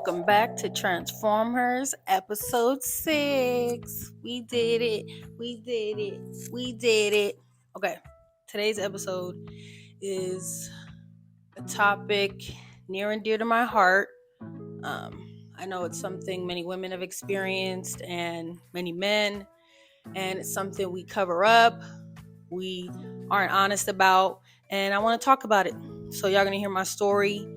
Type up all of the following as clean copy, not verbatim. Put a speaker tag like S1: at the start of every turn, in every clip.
S1: Welcome back to Transformers episode 6. We did it. We did it. We did it. Okay, today's episode is a topic near and dear to my heart. I know it's something many women have experienced and many men, and it's something we cover up, we aren't honest about, and I want to talk about it. So, y'all gonna hear my story.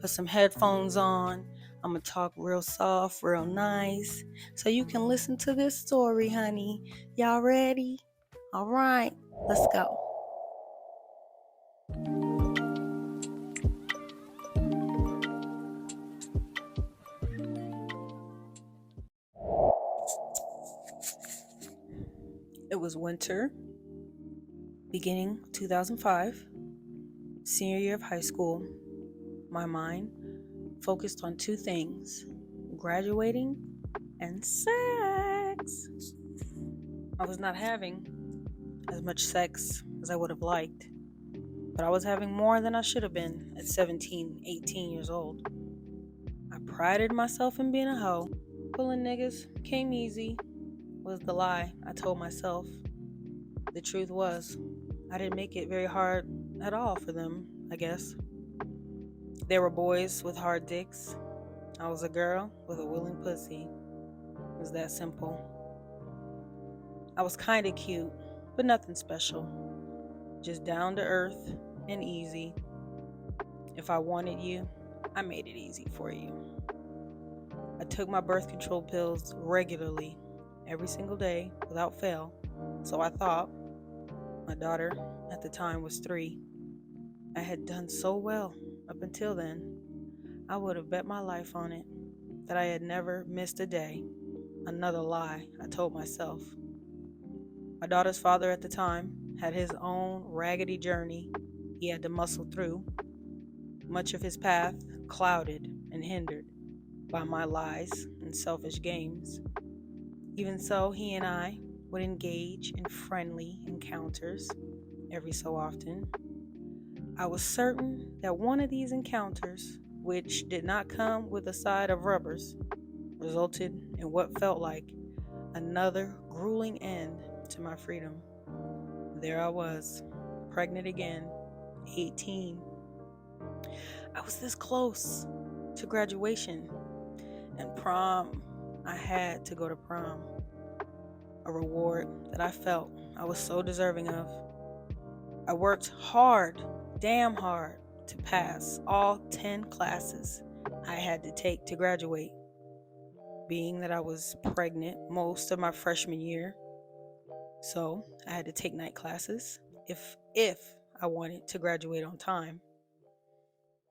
S1: Put some headphones on. I'm gonna talk real soft, real nice, so you can listen to this story, honey. Y'all ready? All right, let's go. It was winter, beginning 2005, senior year of high school. My mind focused on two things: graduating and sex. I was not having as much sex as I would have liked, but I was having more than I should have been at 17, 18 years old. I prided myself in being a hoe. Pulling niggas came easy was the lie I told myself. The truth was, I didn't make it very hard at all for them, I guess. There were boys with hard dicks. I was a girl with a willing pussy. It was that simple. I was kinda cute, but nothing special. Just down to earth and easy. If I wanted you, I made it easy for you. I took my birth control pills regularly, every single day, without fail. So I thought. My daughter at the time was 3. I had done so well up until then. I would have bet my life on it that I had never missed a day. Another lie I told myself. My daughter's father at the time had his own raggedy journey he had to muscle through. Much of his path clouded and hindered by my lies and selfish games. Even so, he and I would engage in friendly encounters every so often. I was certain that one of these encounters, which did not come with a side of rubbers, resulted in what felt like another grueling end to my freedom. There I was, pregnant again, 18. I was this close to graduation and prom. I had to go to prom. A reward that I felt I was so deserving of. I worked hard, damn hard, to pass all 10 classes I had to take to graduate. Being that I was pregnant most of my freshman year, so I had to take night classes if I wanted to graduate on time.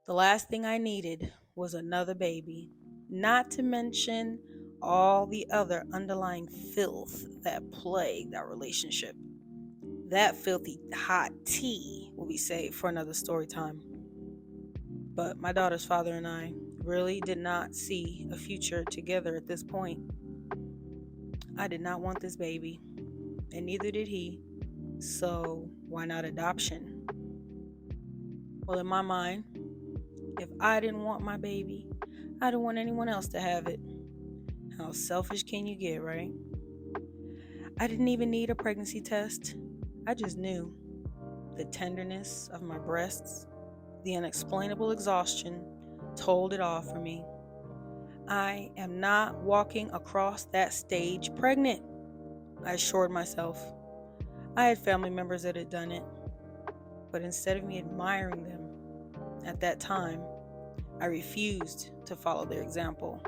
S1: The last thing I needed was another baby, not to mention all the other underlying filth that plagued our relationship. That filthy hot tea will be saved for another story time. But my daughter's father and I really did not see a future together at this point. I did not want this baby, and neither did he, so why not adoption? Well, in my mind, if I didn't want my baby, I didn't want anyone else to have it. How selfish can you get, right? I didn't even need a pregnancy test. I just knew. The tenderness of my breasts, the unexplainable exhaustion told it all for me. I am not walking across that stage pregnant, I assured myself. I had family members that had done it, but instead of me admiring them at that time, I refused to follow their example.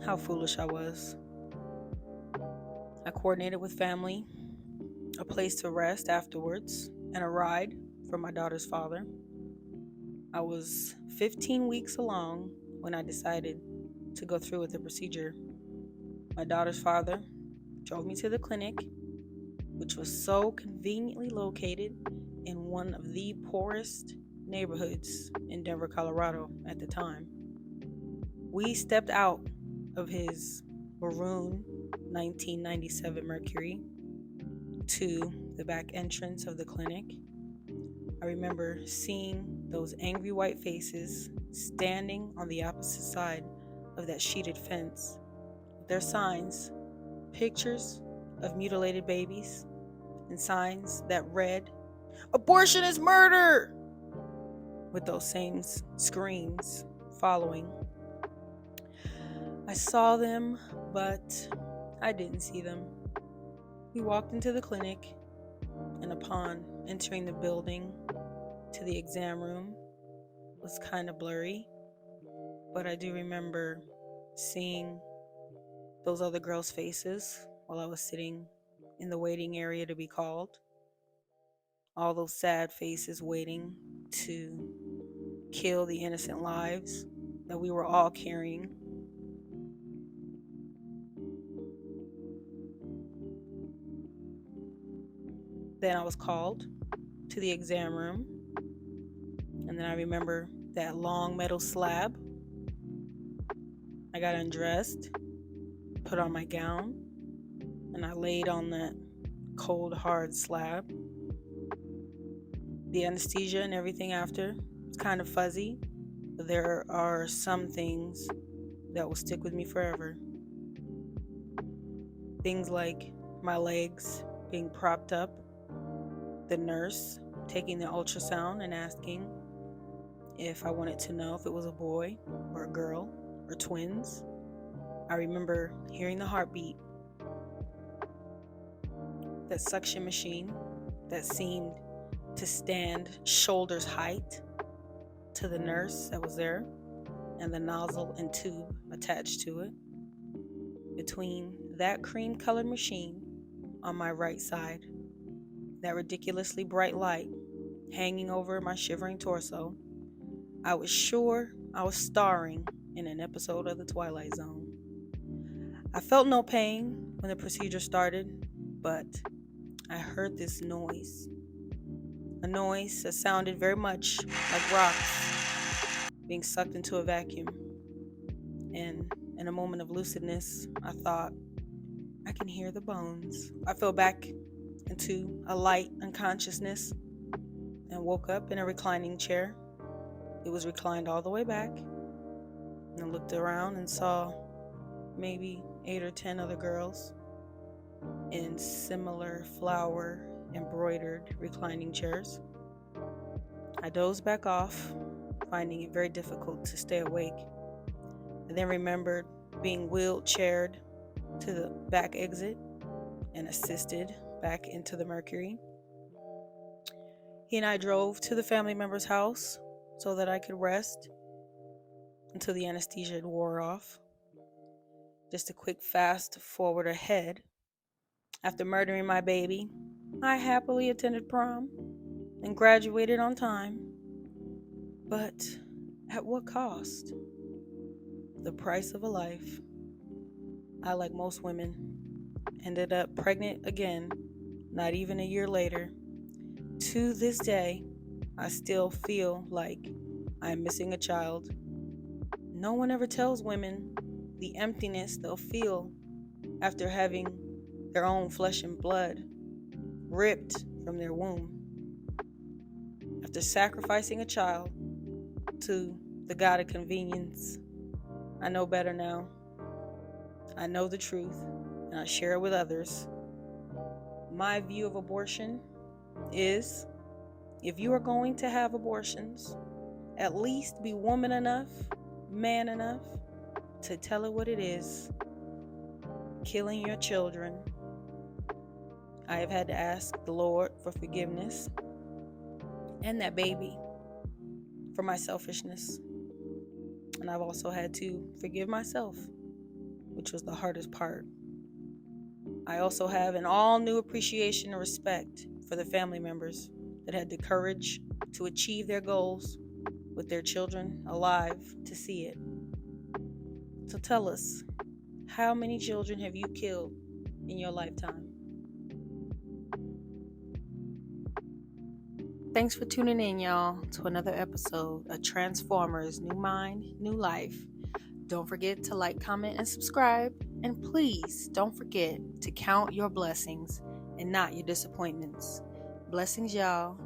S1: How foolish I was. I coordinated with family, a place to rest afterwards, and a ride for my daughter's father. I was 15 weeks along when I decided to go through with the procedure. My daughter's father drove me to the clinic, which was so conveniently located in one of the poorest neighborhoods in Denver, Colorado at the time. We stepped out of his maroon 1997 Mercury to the back entrance of the clinic. I remember seeing those angry white faces standing on the opposite side of that sheeted fence with their signs, pictures of mutilated babies, and signs that read, "Abortion is murder!" with those same screams following. I saw them, but I didn't see them. We walked into the clinic, and upon entering the building to the exam room was kind of blurry, but I do remember seeing those other girls' faces while I was sitting in the waiting area to be called. All those sad faces waiting to kill the innocent lives that we were all carrying. Then I was called to the exam room, and then I remember that long metal slab. I got undressed, put on my gown, and I laid on that cold, hard slab. The anesthesia and everything after, it's kind of fuzzy, but there are some things that will stick with me forever. Things like my legs being propped up, the nurse taking the ultrasound and asking if I wanted to know if it was a boy or a girl or twins. I remember hearing the heartbeat, that suction machine that seemed to stand shoulders height to the nurse that was there, and the nozzle and tube attached to it. Between that cream colored machine on my right side, that ridiculously bright light hanging over my shivering torso, I was sure I was starring in an episode of The Twilight Zone. I felt no pain when the procedure started, but I heard this noise. A noise that sounded very much like rocks being sucked into a vacuum. And in a moment of lucidness, I thought, I can hear the bones. I fell back into a light unconsciousness and woke up in a reclining chair. It was reclined all the way back, and I looked around and saw maybe 8 or 10 other girls in similar flower embroidered reclining chairs. I dozed back off, finding it very difficult to stay awake. I then remembered being wheelchaired to the back exit and assisted back into the Mercury. He and I drove to the family member's house so that I could rest until the anesthesia wore off. Just a quick fast forward ahead. After murdering my baby, I happily attended prom and graduated on time. But at what cost? The price of a life. I, like most women, ended up pregnant again, not even a year later. To this day, I still feel like I'm missing a child. No one ever tells women the emptiness they'll feel after having their own flesh and blood ripped from their womb. After sacrificing a child to the god of convenience, I know better now. I know the truth, and I share it with others. My view of abortion is, if you are going to have abortions, at least be woman enough, man enough to tell it what it is. Killing your children. I have had to ask the Lord for forgiveness and that baby for my selfishness. And I've also had to forgive myself, which was the hardest part. I also have an all-new appreciation and respect for the family members that had the courage to achieve their goals with their children alive to see it. So tell us, how many children have you killed in your lifetime? Thanks for tuning in, y'all, to another episode of Transformers New Mind, New Life. Don't forget to like, comment, and subscribe. And please don't forget to count your blessings and not your disappointments. Blessings, y'all.